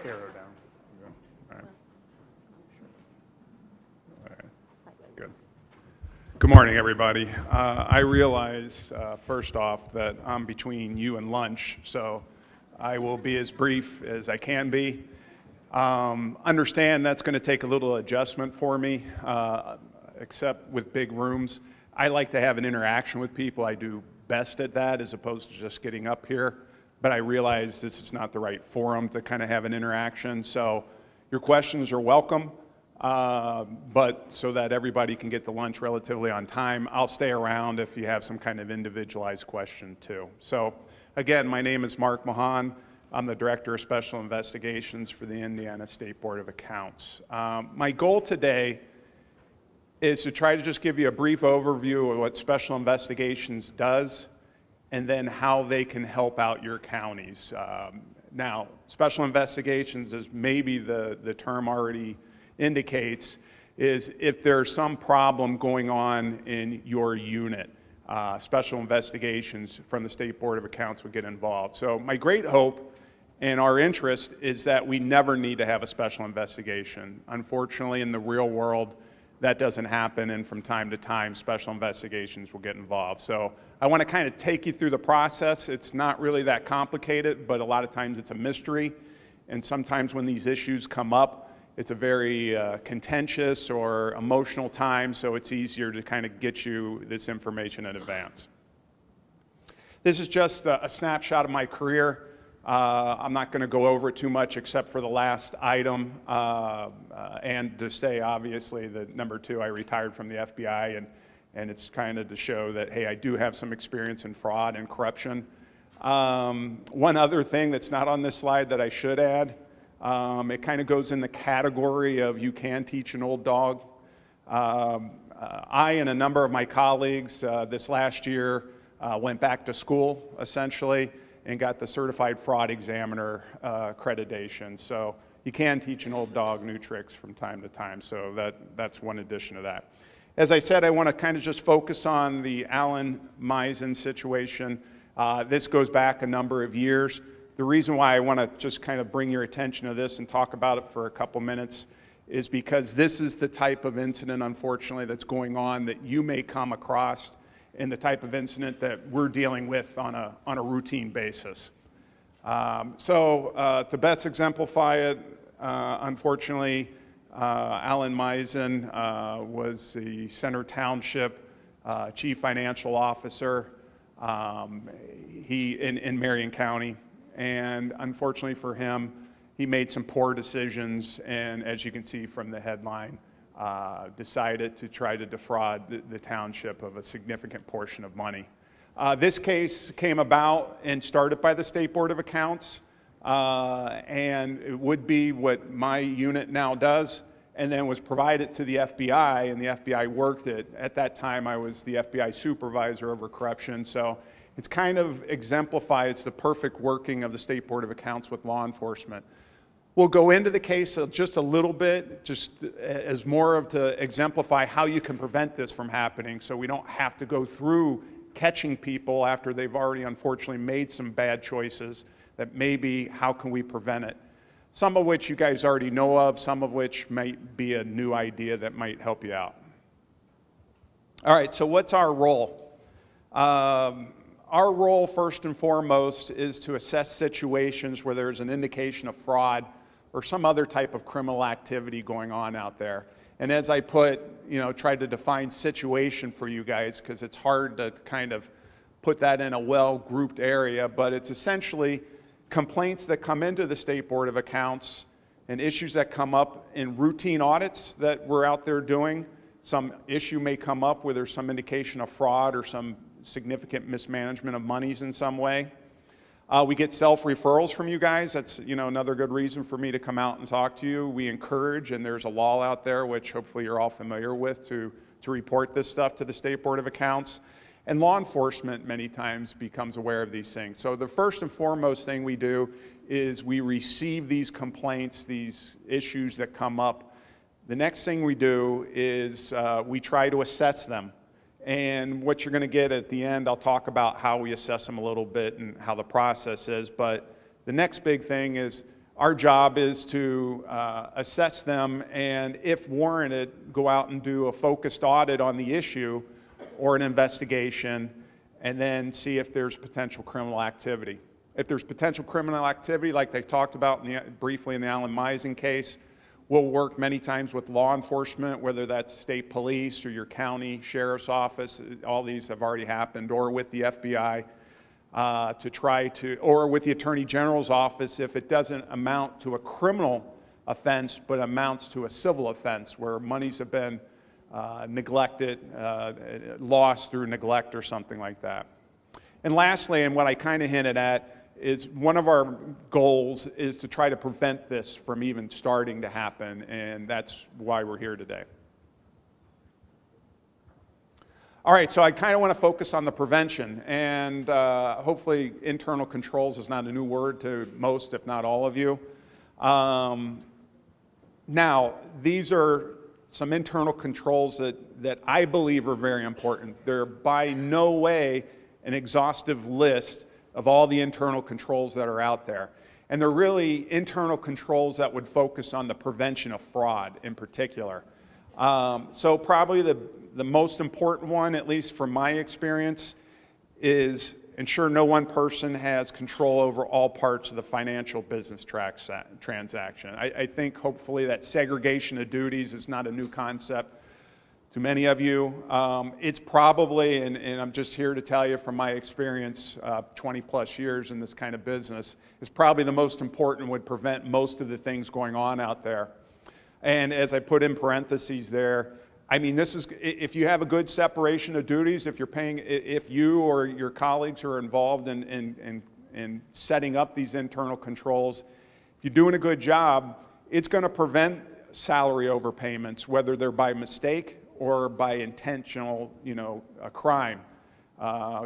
arrow down. All right. All right. Good. Good morning, everybody. I realize, first off, that I'm between you and lunch, so I will be as brief as I can be. Understand that's going to take a little adjustment for me, except with big rooms. I like to have an interaction with people. I do best at that as opposed to just getting up here. But I realize this is not the right forum to kind of have an interaction. So your questions are welcome, but so that everybody can get to lunch relatively on time. I'll stay around if you have some kind of individualized question too. So again, my name is Mark Mahan. I'm the Director of Special Investigations for the Indiana State Board of Accounts. My goal today is to try to just give you a brief overview of what Special Investigations does and then how they can help out your counties. Now, Special Investigations, as maybe the term already indicates, is if there's some problem going on in your unit, Special Investigations from the State Board of Accounts would get involved. So my great hope and our interest is that we never need to have a special investigation. Unfortunately, in the real world, that doesn't happen, and from time to time, Special Investigations will get involved. So I want to kind of take you through the process. It's not really that complicated, but a lot of times it's a mystery, and sometimes when these issues come up, it's a very contentious or emotional time, so it's easier to kind of get you this information in advance. This is just a snapshot of my career. I'm not going to go over it too much except for the last item, and to say, obviously, that number 2, I retired from the FBI, and it's kind of to show that, hey, I do have some experience in fraud and corruption. One other thing that's not on this slide that I should add, it kind of goes in the category of you can teach an old dog. I and a number of my colleagues this last year went back to school, essentially, and got the Certified Fraud Examiner accreditation. So you can teach an old dog new tricks from time to time, so that's one addition to that. As I said, I want to kind of just focus on the Alan Misen situation. This goes back a number of years. The reason why I want to just kind of bring your attention to this and talk about it for a couple minutes is because this is the type of incident, unfortunately, that's going on that you may come across in the type of incident that we're dealing with on a routine basis. To best exemplify it, unfortunately, Alan Misen was the Center Township Chief Financial Officer in Marion County, and unfortunately for him, he made some poor decisions, and as you can see from the headline, decided to try to defraud the township of a significant portion of money. This case came about and started by the State Board of Accounts, and it would be what my unit now does, and then was provided to the FBI, and the FBI worked it. At that time, I was the FBI supervisor over corruption, so it's kind of exemplifies the perfect working of the State Board of Accounts with law enforcement. We'll go into the case just a little bit, just as more of to exemplify how you can prevent this from happening so we don't have to go through catching people after they've already unfortunately made some bad choices, that maybe how can we prevent it. Some of which you guys already know of, some of which might be a new idea that might help you out. All right, so what's our role? Our role, first and foremost, is to assess situations where there's an indication of fraud or some other type of criminal activity going on out there. And as I tried to define situation for you guys, because it's hard to kind of put that in a well-grouped area, but it's essentially complaints that come into the State Board of Accounts and issues that come up in routine audits that we're out there doing. Some issue may come up where there's some indication of fraud or some significant mismanagement of monies in some way. We get self-referrals from you guys. That's another good reason for me to come out and talk to you. We encourage, and there's a law out there, which hopefully you're all familiar with, to report this stuff to the State Board of Accounts. And law enforcement many times becomes aware of these things. So the first and foremost thing we do is we receive these complaints, these issues that come up. The next thing we do is we try to assess them. And what you're going to get at the end, I'll talk about how we assess them a little bit and how the process is. But the next big thing is, Our job is to assess them and, if warranted, go out and do a focused audit on the issue or an investigation, and then see if there's potential criminal activity. If there's potential criminal activity, like they talked about briefly in the Alan Meisen case, we'll work many times with law enforcement, whether that's state police or your county sheriff's office. All these have already happened, or with the FBI. To try to, or with the Attorney General's office if it doesn't amount to a criminal offense but amounts to a civil offense where monies have been neglected, lost through neglect or something like that. And lastly, and what I kind of hinted at, is one of our goals is to try to prevent this from even starting to happen, and that's why we're here today. All right, so I kind of want to focus on the prevention, and hopefully internal controls is not a new word to most, if not all of you. Now, these are some internal controls that I believe are very important. They're by no way an exhaustive list of all the internal controls that are out there. And they're really internal controls that would focus on the prevention of fraud in particular. So probably the most important one, at least from my experience, is ensure no one person has control over all parts of the financial business transaction. I think hopefully that segregation of duties is not a new concept to many of you. It's probably, and I'm just here to tell you from my experience, 20 plus years in this kind of business, is probably the most important, would prevent most of the things going on out there. And as I put in parentheses there, I mean, this is, if you have a good separation of duties, if you're paying, if you or your colleagues are involved in setting up these internal controls, if you're doing a good job, it's going to prevent salary overpayments, whether they're by mistake or by intentional, a crime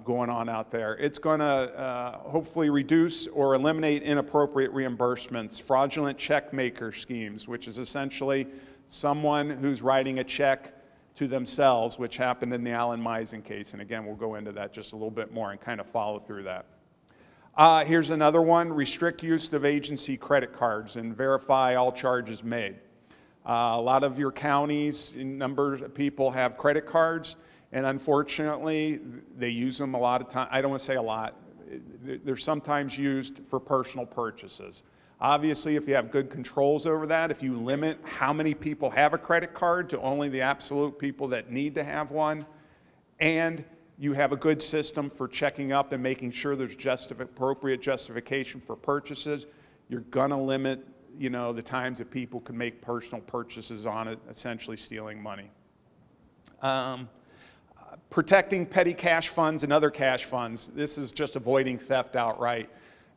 going on out there. It's going to hopefully reduce or eliminate inappropriate reimbursements, fraudulent check maker schemes, which is essentially someone who's writing a check to themselves, which happened in the Alan Meisen case. And again, we'll go into that just a little bit more and kind of follow through that. Here's another one: restrict use of agency credit cards and verify all charges made. A lot of your counties, numbers of people have credit cards, and unfortunately, they use them a lot of time. I don't want to say a lot. They're sometimes used for personal purchases. Obviously, if you have good controls over that, if you limit how many people have a credit card to only the absolute people that need to have one, and you have a good system for checking up and making sure there's appropriate justification for purchases, you're going to limit, the times that people can make personal purchases on it, essentially stealing money. Protecting petty cash funds and other cash funds. This is just avoiding theft outright.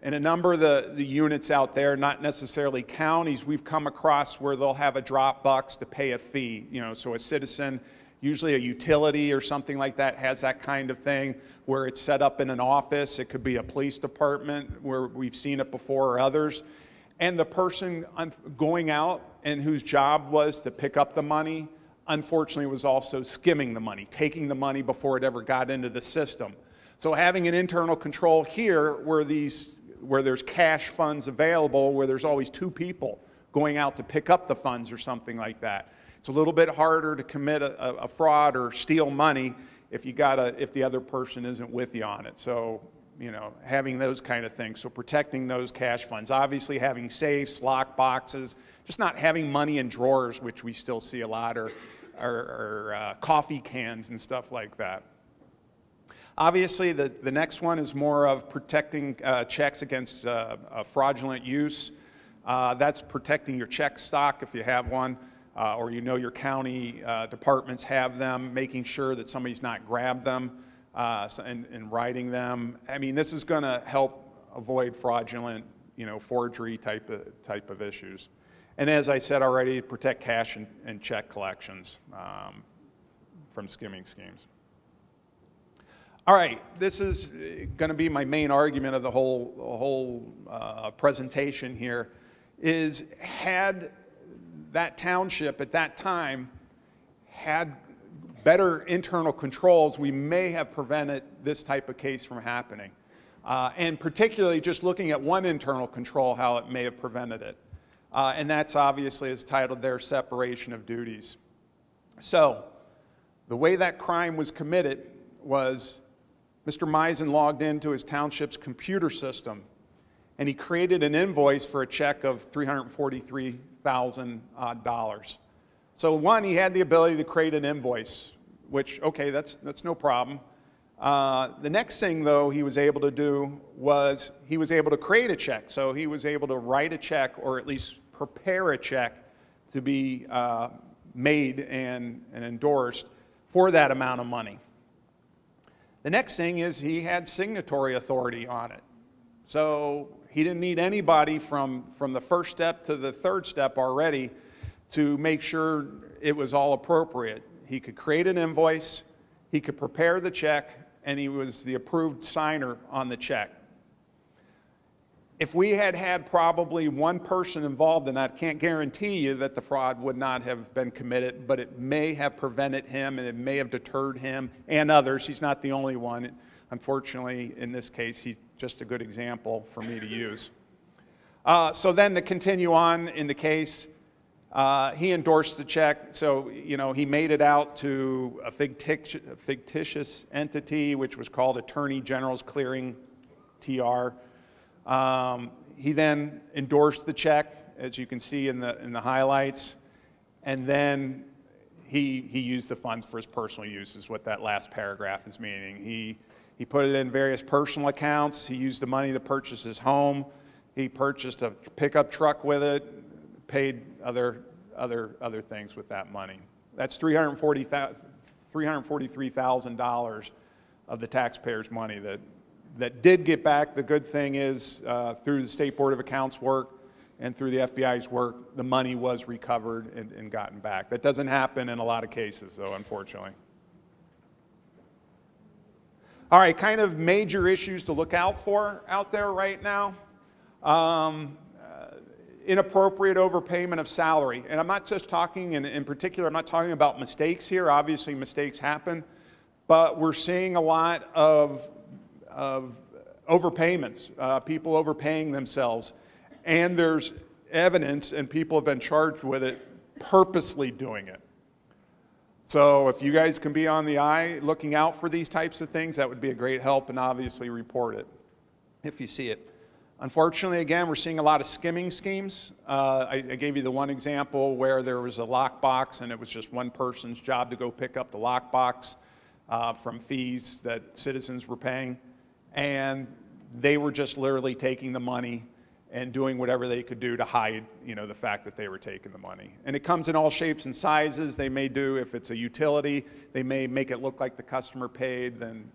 And a number of the units out there, not necessarily counties, we've come across where they'll have a drop box to pay a fee. So a citizen, usually a utility or something like that, has that kind of thing where it's set up in an office. It could be a police department where we've seen it before, or others. And the person going out and whose job was to pick up the money, unfortunately, was also skimming the money, taking the money before it ever got into the system. So having an internal control here where there's cash funds available, where there's always two people going out to pick up the funds or something like that. It's a little bit harder to commit a fraud or steal money if the other person isn't with you on it. So, having those kind of things. So protecting those cash funds. Obviously having safes, lock boxes, just not having money in drawers, which we still see a lot, or coffee cans and stuff like that. Obviously, the next one is more of protecting checks against fraudulent use. That's protecting your check stock if you have one, or your county departments have them, making sure that somebody's not grabbed them and writing them. I mean, this is going to help avoid fraudulent, forgery type of issues. And as I said already, protect cash and check collections from skimming schemes. All right, this is going to be my main argument of the whole presentation here, is had that township at that time had better internal controls, we may have prevented this type of case from happening. and particularly just looking at one internal control, how it may have prevented it. And that's obviously is titled there, separation of duties. So the way that crime was committed was Mr. Misen logged into his township's computer system, and he created an invoice for a check of $343,000. So one, he had the ability to create an invoice, which, okay, that's no problem. The next thing, though, he was able to do was he was able to create a check. So he was able to write a check, or at least prepare a check to be made and endorsed for that amount of money. The next thing is he had signatory authority on it. So he didn't need anybody from the first step to the third step already to make sure it was all appropriate. He could create an invoice, he could prepare the check, and he was the approved signer on the check. If we had had probably one person involved in that, I can't guarantee you that the fraud would not have been committed, but it may have prevented him and it may have deterred him and others. He's not the only one. Unfortunately, in this case, he's just a good example for me to use. So then to continue on in the case, he endorsed the check. So, you know, he made it out to a fictitious entity, which was called Attorney General's Clearing, TR. He then endorsed the check, as you can see in the highlights, and then he used the funds for his personal use, is what that last paragraph is meaning. He put it in various personal accounts. He used the money to purchase his home. He purchased a pickup truck with it, paid other things with that money. That's $343,000 of the taxpayers' money that did get back. The good thing is, through the State Board of Accounts work and through the FBI's work, the money was recovered and gotten back. That doesn't happen in a lot of cases, though, unfortunately. All right, kind of major issues to look out for out there right now. Inappropriate overpayment of salary. And I'm not just talking, in particular, I'm not talking about mistakes here. Obviously, mistakes happen. But we're seeing a lot of overpayments, people overpaying themselves. And there's evidence, and people have been charged with it, purposely doing it. So if you guys can be on the eye looking out for these types of things, that would be a great help, and obviously report it if you see it. Unfortunately, again, we're seeing a lot of skimming schemes. I gave you the one example where there was a lockbox and it was just one person's job to go pick up the lockbox from fees that citizens were paying. And they were just literally taking the money and doing whatever they could do to hide, you know, the fact that they were taking the money. And it comes in all shapes and sizes. They may do, if it's a utility, they may make it look like the customer paid. Then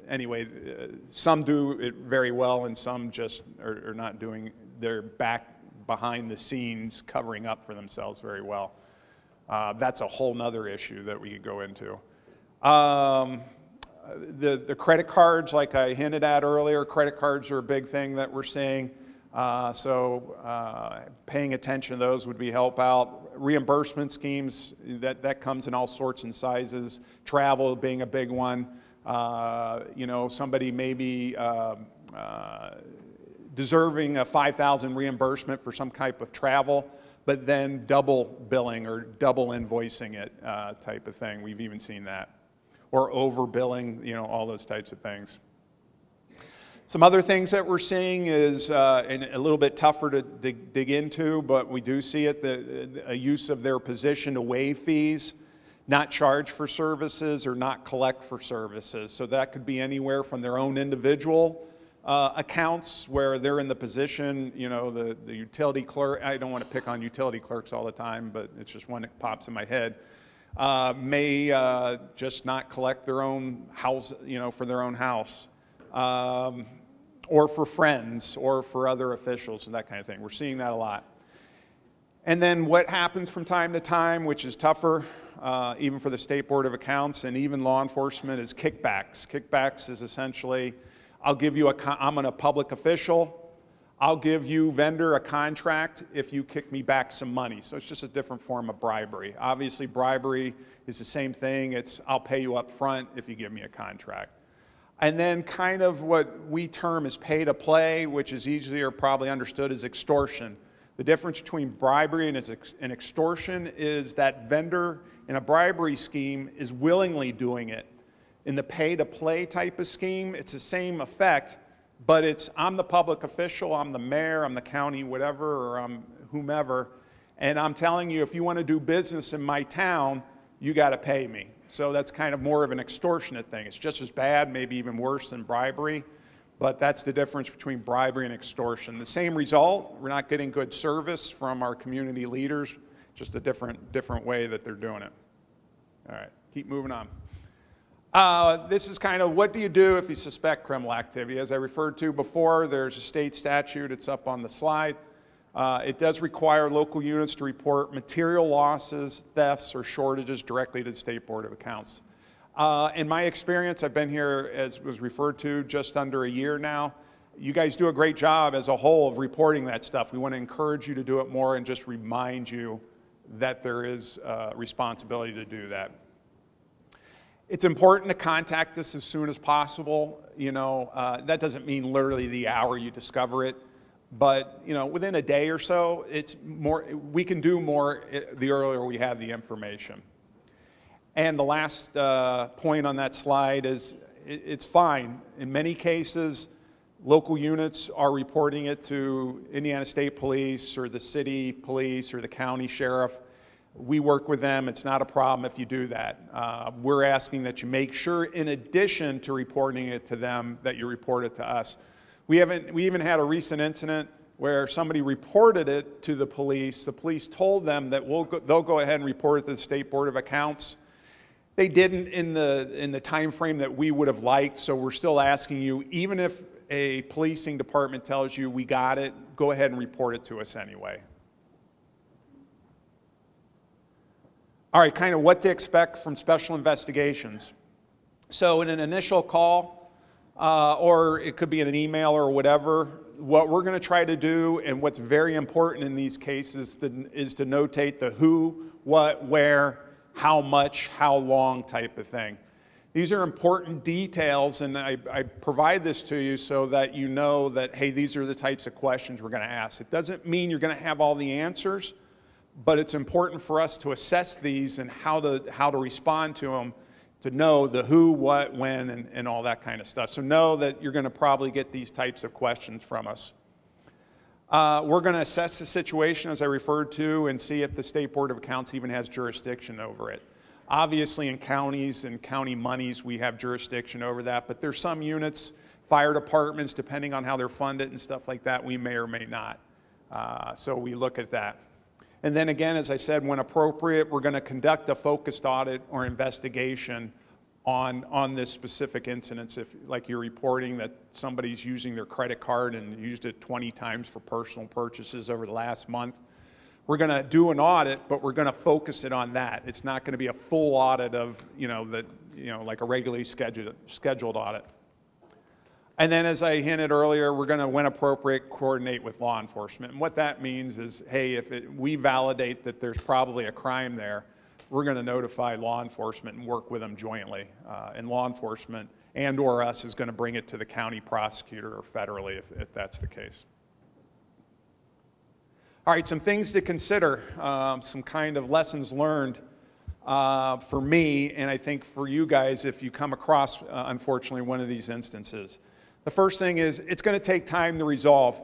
anyway, some do it very well and some just are not doing, they're back behind the scenes covering up for themselves very well. That's a whole nother issue that we could go into. The credit cards, like I hinted at earlier, credit cards are a big thing that we're seeing. Paying attention to those would be help out. Reimbursement schemes, that comes in all sorts and sizes. Travel being a big one. You know, somebody may be deserving a $5,000 reimbursement for some type of travel, but then double billing or double invoicing it type of thing. We've even seen that. Or overbilling, you know, all those types of things. Some other things that we're seeing is, and a little bit tougher to dig into, but we do see it, a use of their position to waive fees, not charge for services or not collect for services. So that could be anywhere from their own individual accounts where they're in the position, you know, the utility clerk, I don't want to pick on utility clerks all the time, but it's just one that pops in my head, may just not collect their own house, you know, for their own house. Or for friends, or for other officials, and that kind of thing. We're seeing that a lot. And then what happens from time to time, which is tougher, even for the State Board of Accounts and even law enforcement, is kickbacks. Kickbacks is essentially, I'm a public official, I'll give you, vendor, a contract if you kick me back some money. So it's just a different form of bribery. Obviously, bribery is the same thing. It's, I'll pay you up front if you give me a contract. And then kind of what we term as pay to play, which is easier probably understood as extortion. The difference between bribery and extortion is that vendor in a bribery scheme is willingly doing it. In the pay to play type of scheme, it's the same effect, but it's I'm the public official, I'm the mayor, I'm the county, whatever, or I'm whomever, and I'm telling you if you want to do business in my town, you got to pay me. So that's kind of more of an extortionate thing. It's just as bad, maybe even worse than bribery, but that's the difference between bribery and extortion. The same result, we're not getting good service from our community leaders, just a different way that they're doing it. All right, keep moving on. This is kind of what do you do if you suspect criminal activity. As I referred to before, there's a state statute, it's up on the slide. It does require local units to report material losses, thefts, or shortages directly to the State Board of Accounts. In my experience, I've been here, as was referred to, just under a year now. You guys do a great job as a whole of reporting that stuff. We want to encourage you to do it more and just remind you that there is responsibility to do that. It's important to contact us as soon as possible. You know, that doesn't mean literally the hour you discover it. But, you know, within a day or so, it's more, we can do more the earlier we have the information. And the last point on that slide is it's fine. In many cases, local units are reporting it to Indiana State Police or the city police or the county sheriff. We work with them. It's not a problem if you do that. We're asking that you make sure, in addition to reporting it to them, that you report it to us. We even had a recent incident where somebody reported it to the police. The police told them that they'll go ahead and report it to the State Board of Accounts. They didn't in the time frame that we would have liked, so we're still asking you, even if a policing department tells you we got it, go ahead and report it to us anyway. All right, kind of what to expect from special investigations. So in an initial call, or it could be in an email or whatever, what we're going to try to do, and what's very important in these cases, is to notate the who, what, where, how much, how long type of thing. These are important details, and I provide this to you so that you know that, hey, these are the types of questions we're going to ask. It doesn't mean you're going to have all the answers, but it's important for us to assess these and how to respond to them, to know the who, what, when, and all that kind of stuff. So know that you're going to probably get these types of questions from us. We're going to assess the situation, as I referred to, and see if the State Board of Accounts even has jurisdiction over it. Obviously, in counties and county monies, we have jurisdiction over that, but there's some units, fire departments, depending on how they're funded and stuff like that, we may or may not. So we look at that. And then again, as I said, when appropriate, we're going to conduct a focused audit or investigation on this specific incident. If, like you're reporting that somebody's using their credit card and used it 20 times for personal purchases over the last month, we're going to do an audit, but we're going to focus it on that. It's not going to be a full audit of, like a regularly scheduled audit. And then, as I hinted earlier, we're going to, when appropriate, coordinate with law enforcement. And what that means is, hey, if we validate that there's probably a crime there, we're going to notify law enforcement and work with them jointly. And law enforcement and or us is going to bring it to the county prosecutor or federally if that's the case. All right, some things to consider, some kind of lessons learned for me, and I think for you guys if you come across, unfortunately, one of these instances. The first thing is it's going to take time to resolve.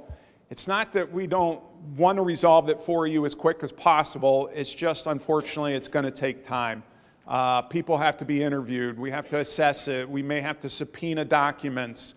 It's not that we don't want to resolve it for you as quick as possible. It's just, unfortunately, it's going to take time. People have to be interviewed. We have to assess it. We may have to subpoena documents.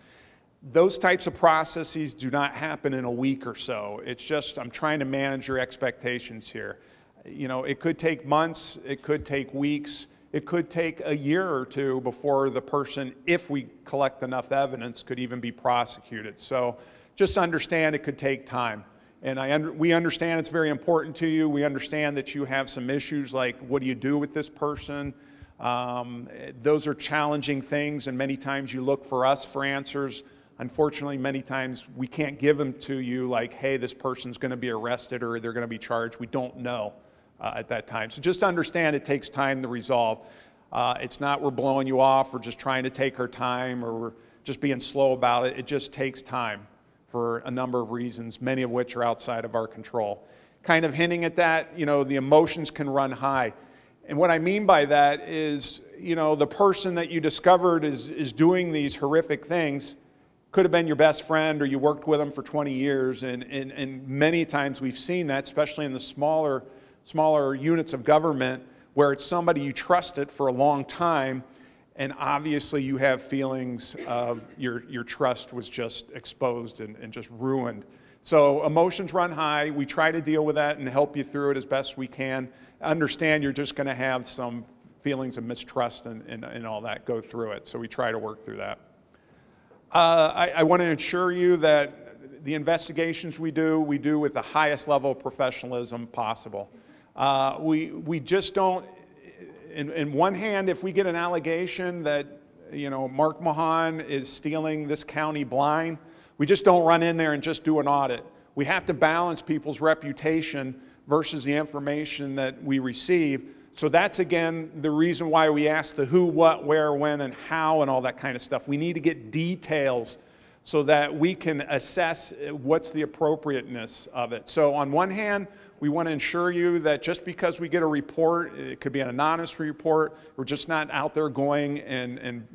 Those types of processes do not happen in a week or so. It's just, I'm trying to manage your expectations here. You know, it could take months. It could take weeks. It could take a year or two before the person, if we collect enough evidence, could even be prosecuted. So just understand it could take time. And we understand it's very important to you. We understand that you have some issues like, what do you do with this person? Those are challenging things, and many times you look for us for answers. Unfortunately, many times we can't give them to you like, hey, this person's going to be arrested or they're going to be charged. We don't know at that time. So just understand it takes time to resolve. It's not we're blowing you off or just trying to take our time or we're just being slow about it. It just takes time for a number of reasons, many of which are outside of our control. Kind of hinting at that, you know, the emotions can run high. And what I mean by that is, you know, the person that you discovered is doing these horrific things could have been your best friend, or you worked with them for 20 years. And many times we've seen that, especially in the smaller units of government, where it's somebody you trusted for a long time, and obviously you have feelings of your trust was just exposed and just ruined. So emotions run high. We try to deal with that and help you through it as best we can. Understand you're just going to have some feelings of mistrust and all that go through it. So we try to work through that. I want to assure you that the investigations we do with the highest level of professionalism possible. We just don't, in one hand, if we get an allegation that, you know, Mark Mahan is stealing this county blind, we just don't run in there and just do an audit. We have to balance people's reputation versus the information that we receive. So that's, again, the reason why we ask the who, what, where, when, and how, and all that kind of stuff. We need to get details so that we can assess what's the appropriateness of it. So on one hand, we want to ensure you that just because we get a report, it could be an anonymous report, we're just not out there going and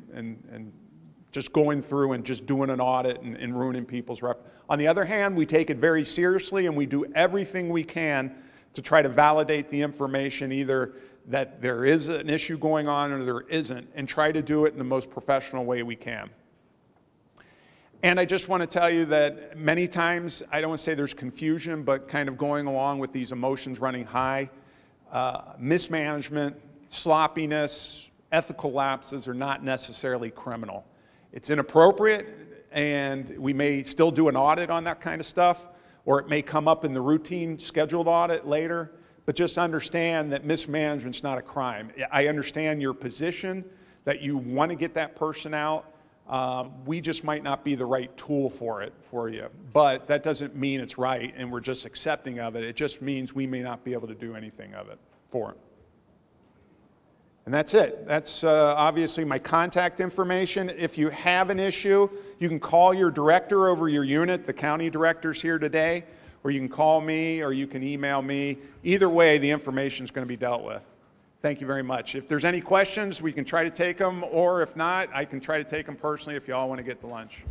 just going through and just doing an audit and ruining people's rep. On the other hand, we take it very seriously, and we do everything we can to try to validate the information, either that there is an issue going on or there isn't, and try to do it in the most professional way we can. And I just want to tell you that many times, I don't want to say there's confusion, but kind of going along with these emotions running high, mismanagement, sloppiness, ethical lapses are not necessarily criminal. It's inappropriate, and we may still do an audit on that kind of stuff, or it may come up in the routine scheduled audit later, but just understand that mismanagement's not a crime. I understand your position, that you want to get that person out. We just might not be the right tool for you. But that doesn't mean it's right and we're just accepting of it. It just means we may not be able to do anything of it for it. And that's it. That's obviously my contact information. If you have an issue, you can call your director over your unit. The county director's here today. Or you can call me, or you can email me. Either way, the information is going to be dealt with. Thank you very much. If there's any questions, we can try to take them, or if not, I can try to take them personally if you all want to get to lunch.